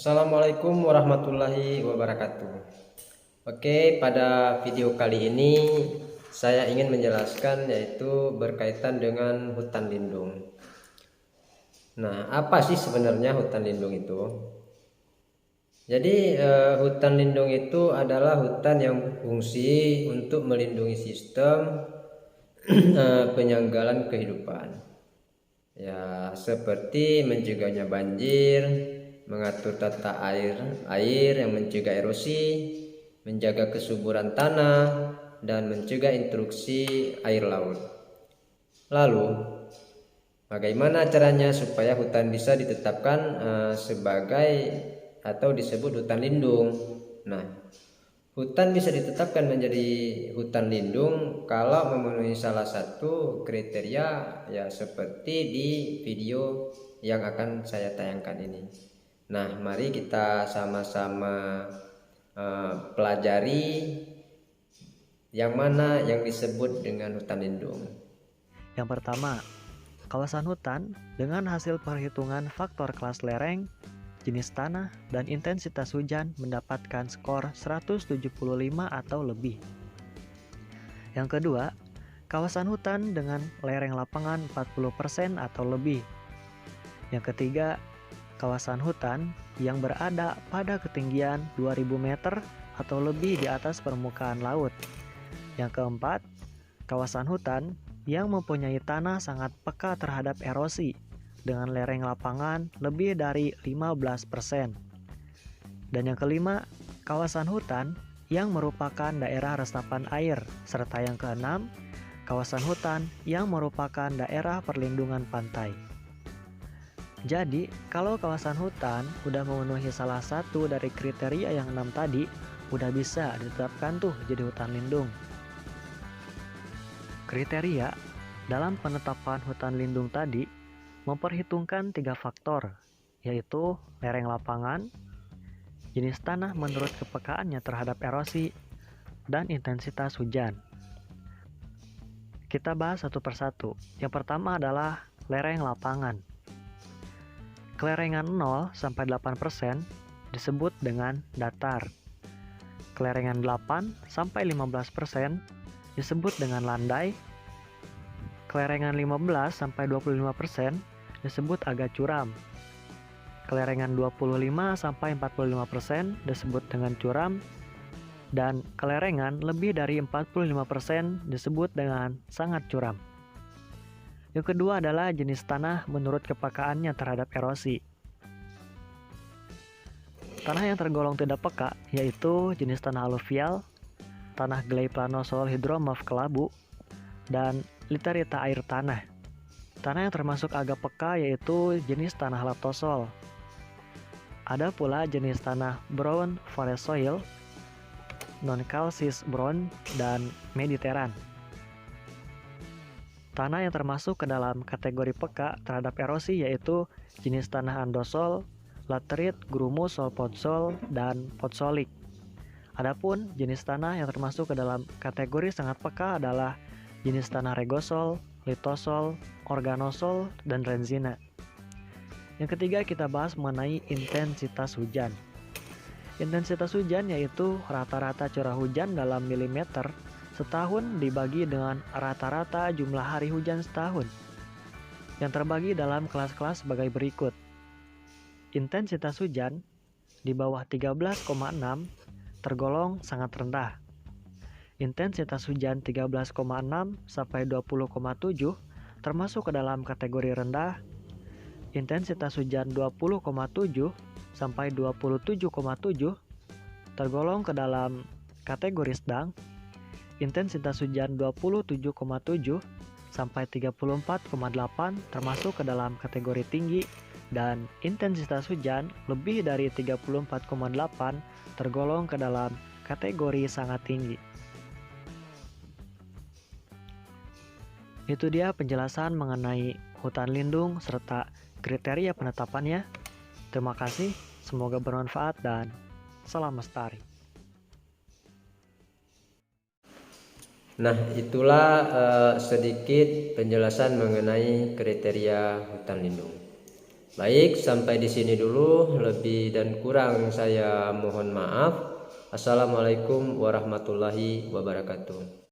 Assalamualaikum warahmatullahi wabarakatuh. Oke, pada video kali ini saya ingin menjelaskan yaitu berkaitan dengan hutan lindung. Nah, apa sih sebenarnya hutan lindung itu? Jadi hutan lindung itu adalah hutan yang berfungsi untuk melindungi sistem penyanggalan kehidupan. Ya, seperti mencegahnya banjir, mengatur tata air yang mencegah erosi, menjaga kesuburan tanah, dan mencegah intruksi air laut. Lalu, bagaimana caranya supaya hutan bisa ditetapkan sebagai atau disebut hutan lindung? Nah, hutan bisa ditetapkan menjadi hutan lindung kalau memenuhi salah satu kriteria ya seperti di video yang akan saya tayangkan ini. Nah, mari kita sama-sama pelajari yang mana yang disebut dengan hutan lindung. Yang pertama, kawasan hutan dengan hasil perhitungan faktor kelas lereng, jenis tanah, dan intensitas hujan mendapatkan skor 175 atau lebih. Yang kedua, kawasan hutan dengan lereng lapangan 40% atau lebih. Yang ketiga, kawasan hutan yang berada pada ketinggian 2000 meter atau lebih di atas permukaan laut. Yang keempat, kawasan hutan yang mempunyai tanah sangat peka terhadap erosi dengan lereng lapangan lebih dari 15%. Dan yang kelima, kawasan hutan yang merupakan daerah resapan air, serta yang keenam, kawasan hutan yang merupakan daerah perlindungan pantai. Jadi, kalau kawasan hutan udah memenuhi salah satu dari kriteria yang 6 tadi, udah bisa ditetapkan tuh jadi hutan lindung. Kriteria dalam penetapan hutan lindung tadi memperhitungkan 3 faktor, yaitu lereng lapangan, jenis tanah menurut kepekaannya terhadap erosi, dan intensitas hujan. Kita bahas satu persatu. Yang pertama adalah lereng lapangan. Kelerengan 0 sampai 8% disebut dengan datar. Kelerengan 8 sampai 15% disebut dengan landai. Kelerengan 15 sampai 25% disebut agak curam. Kelerengan 25 sampai 45% disebut dengan curam, dan kelerengan lebih dari 45% disebut dengan sangat curam. Yang kedua adalah jenis tanah menurut kepekaannya terhadap erosi. Tanah yang tergolong tidak peka yaitu jenis tanah aluvial, tanah gley planosol hidromorf kelabu, dan literita air tanah. Tanah yang termasuk agak peka yaitu jenis tanah latosol. Ada pula jenis tanah brown forest soil, non-calcis brown, dan mediteran. Tanah yang termasuk ke dalam kategori peka terhadap erosi yaitu jenis tanah andosol, laterit, grumus, solpodsol, dan podsolik. Adapun jenis tanah yang termasuk ke dalam kategori sangat peka adalah jenis tanah regosol, litosol, organosol, dan renzina. Yang ketiga kita bahas mengenai intensitas hujan. Intensitas hujan yaitu rata-rata curah hujan dalam milimeter setahun dibagi dengan rata-rata jumlah hari hujan setahun, yang terbagi dalam kelas-kelas sebagai berikut. Intensitas hujan di bawah 13,6 tergolong sangat rendah. Intensitas hujan 13,6 sampai 20,7 termasuk ke dalam kategori rendah. Intensitas hujan 20,7 sampai 27,7 tergolong ke dalam kategori sedang. Intensitas hujan 27,7 sampai 34,8 termasuk ke dalam kategori tinggi, dan intensitas hujan lebih dari 34,8 tergolong ke dalam kategori sangat tinggi. Itu dia penjelasan mengenai hutan lindung serta kriteria penetapannya. Terima kasih, semoga bermanfaat dan salam lestari. Nah, itulah sedikit penjelasan mengenai kriteria hutan lindung. Baik, sampai di sini dulu. Lebih dan kurang saya mohon maaf. Assalamualaikum warahmatullahi wabarakatuh.